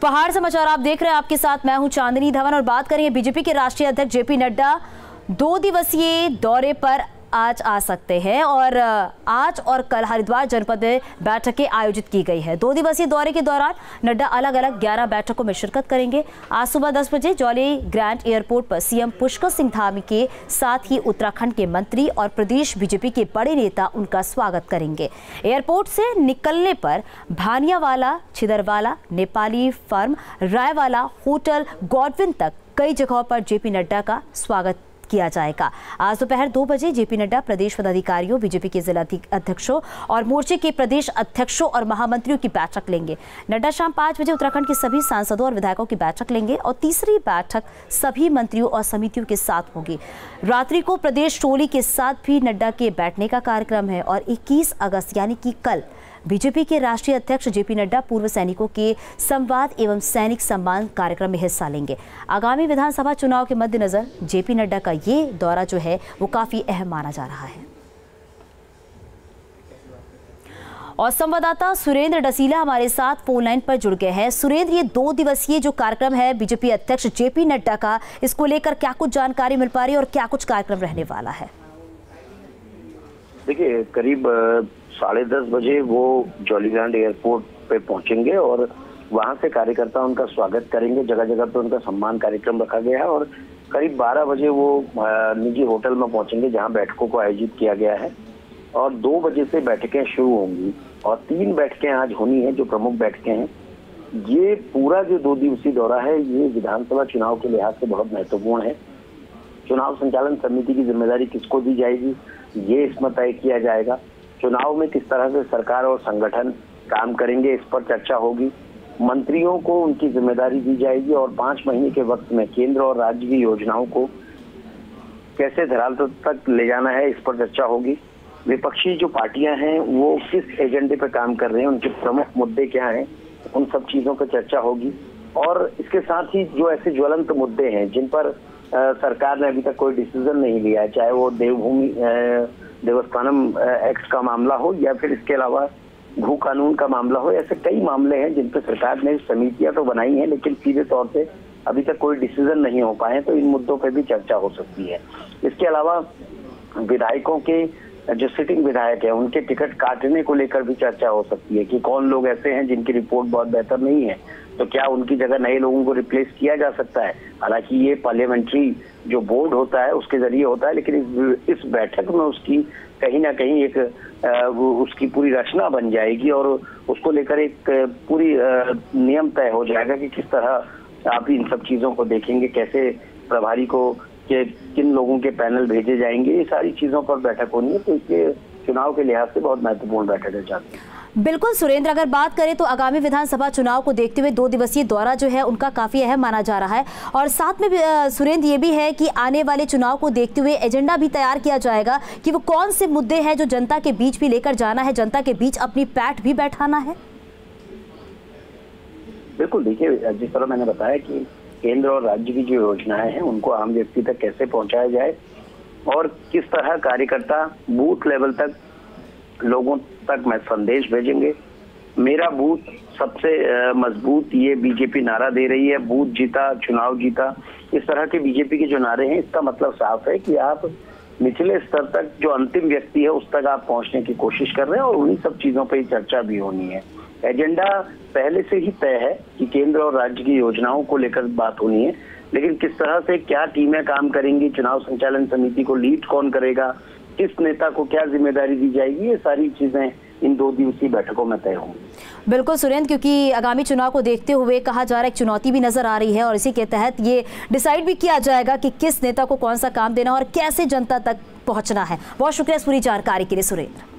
पहाड़ समाचार आप देख रहे हैं, आपके साथ मैं हूं चांदनी धवन और बात करेंगे बीजेपी के राष्ट्रीय अध्यक्ष जेपी नड्डा 2 दिवसीय दौरे पर आज आ सकते हैं और आज और कल हरिद्वार जनपद में बैठकें आयोजित की गई है। 2 दिवसीय दौरे के दौरान नड्डा अलग अलग 11 बैठकों में शिरकत करेंगे। आज सुबह 10 बजे जौली ग्रैंड एयरपोर्ट पर सीएम पुष्कर सिंह धामी के साथ ही उत्तराखंड के मंत्री और प्रदेश बीजेपी के बड़े नेता उनका स्वागत करेंगे। एयरपोर्ट से निकलने पर Bhaniyawala, Chhidarwala, Nepali farm, Raiwala, hotel Godwin तक कई जगहों पर जेपी नड्डा का स्वागत किया जाएगा। आज दोपहर 2 बजे जेपी नड्डा प्रदेश पदाधिकारियों, बीजेपी के जिला अध्यक्षों और मोर्चे के प्रदेश अध्यक्षों और महामंत्रियों की बैठक लेंगे। नड्डा शाम 5 बजे उत्तराखंड के सभी सांसदों और विधायकों की बैठक लेंगे और तीसरी बैठक सभी मंत्रियों और समितियों के साथ होगी। रात्रि को प्रदेश टोली के साथ भी नड्डा के बैठने का कार्यक्रम है और 21 अगस्त यानी कि कल बीजेपी के राष्ट्रीय अध्यक्ष जेपी नड्डा पूर्व सैनिकों के संवाद एवं सैनिक सम्मान कार्यक्रम में हिस्सा लेंगे। आगामी विधानसभा चुनाव के मद्देनजर जेपी नड्डा का ये दौरा जो है वो काफी अहम माना जा रहा है। और संवाददाता सुरेंद्र डसीला हमारे साथ फोन लाइन पर जुड़ गए हैं। सुरेंद्र, ये 2 दिवसीय जो कार्यक्रम है बीजेपी अध्यक्ष जेपी नड्डा का, इसको लेकर क्या कुछ जानकारी मिल पा रही है और क्या कुछ कार्यक्रम रहने वाला है? देखिए, करीब 10:30 बजे वो जौली ग्रैंड एयरपोर्ट पे पहुंचेंगे और वहां से कार्यकर्ता उनका स्वागत करेंगे। जगह जगह पे उनका सम्मान कार्यक्रम रखा गया है और करीब 12 बजे वो निजी होटल में पहुंचेंगे जहां बैठकों को आयोजित किया गया है और 2 बजे से बैठकें शुरू होंगी और 3 बैठकें आज होनी है जो प्रमुख बैठकें हैं। ये पूरा जो 2 दिवसीय दौरा है ये विधानसभा चुनाव के लिहाज से बहुत महत्वपूर्ण है। चुनाव संचालन समिति की जिम्मेदारी किसको दी जाएगी ये इसमें तय किया जाएगा। चुनाव में किस तरह से सरकार और संगठन काम करेंगे इस पर चर्चा होगी। मंत्रियों को उनकी जिम्मेदारी दी जाएगी और 5 महीने के वक्त में केंद्र और राज्य की योजनाओं को कैसे धरातल तक ले जाना है इस पर चर्चा होगी। विपक्षी जो पार्टियां हैं वो किस एजेंडे पर काम कर रहे हैं, उनके प्रमुख मुद्दे क्या हैं, उन सब चीजों पर चर्चा होगी। और इसके साथ ही जो ऐसे ज्वलंत मुद्दे हैं जिन पर सरकार ने अभी तक कोई डिसीजन नहीं लिया है, चाहे वो देवस्थानम एक्ट का मामला हो या फिर इसके अलावा भू कानून का मामला हो, ऐसे कई मामले हैं जिन पर सरकार ने समितियां तो बनाई हैं लेकिन सीधे तौर पे अभी तक कोई डिसीजन नहीं हो पाए, तो इन मुद्दों पे भी चर्चा हो सकती है। इसके अलावा विधायकों के जो सिटिंग विधायक है उनके टिकट काटने को लेकर भी चर्चा हो सकती है कि कौन लोग ऐसे हैं जिनकी रिपोर्ट बहुत बेहतर नहीं है, तो क्या उनकी जगह नए लोगों को रिप्लेस किया जा सकता है। हालांकि ये पार्लियामेंट्री जो बोर्ड होता है उसके जरिए होता है, लेकिन इस बैठक में उसकी कहीं ना कहीं एक उसकी पूरी रचना बन जाएगी और उसको लेकर एक पूरी नियम तय हो जाएगा कि किस तरह आप इन सब चीजों को देखेंगे, कैसे प्रभारी को कि किन लोगों के पैनल भेजे जाएंगे, ये सारी चीजों पर बैठक होनी है। तो इसलिए चुनाव के लिहाज से बहुत महत्वपूर्ण बैठक है। बिल्कुल सुरेंद्र, अगर बात करें तो आगामी विधानसभा चुनाव को देखते हुए 2 दिवसीय दौरा जो है उनका काफी अहम माना जा रहा है और साथ में सुरेंद्र ये भी है कि आने वाले चुनाव को देखते हुए एजेंडा भी तैयार किया जाएगा कि वो कौन से मुद्दे हैं जो जनता के बीच भी लेकर जाना है, जनता के बीच अपनी पैठ भी बैठाना है। बिल्कुल, देखिए जिस तरह मैंने बताया कि केंद्र और राज्य की जो योजनाएं हैं उनको आम व्यक्ति तक कैसे पहुंचाया जाए और किस तरह कार्यकर्ता बूथ लेवल तक लोगों तक मैं संदेश भेजेंगे। मेरा बूथ सबसे मजबूत, ये बीजेपी नारा दे रही है, बूथ जीता चुनाव जीता, इस तरह के बीजेपी के जो नारे हैं इसका मतलब साफ है कि आप निचले स्तर तक जो अंतिम व्यक्ति है उस तक आप पहुंचने की कोशिश कर रहे हैं और उन्हीं सब चीजों पर चर्चा भी होनी है। एजेंडा पहले से ही तय है कि केंद्र और राज्य की योजनाओं को लेकर बात होनी है, लेकिन किस तरह से क्या टीमें काम करेंगी, चुनाव संचालन समिति को लीड कौन करेगा, किस नेता को क्या जिम्मेदारी दी जाएगी, ये सारी चीजें इन 2 दिवसीय बैठकों में तय होंगी। बिल्कुल सुरेंद्र, क्योंकि आगामी चुनाव को देखते हुए कहा जा रहा है एक चुनौती भी नजर आ रही है और इसी के तहत ये डिसाइड भी किया जाएगा कि किस नेता को कौन सा काम देना और कैसे जनता तक पहुंचना है। बहुत शुक्रिया इस पूरी जानकारी के लिए सुरेंद्र।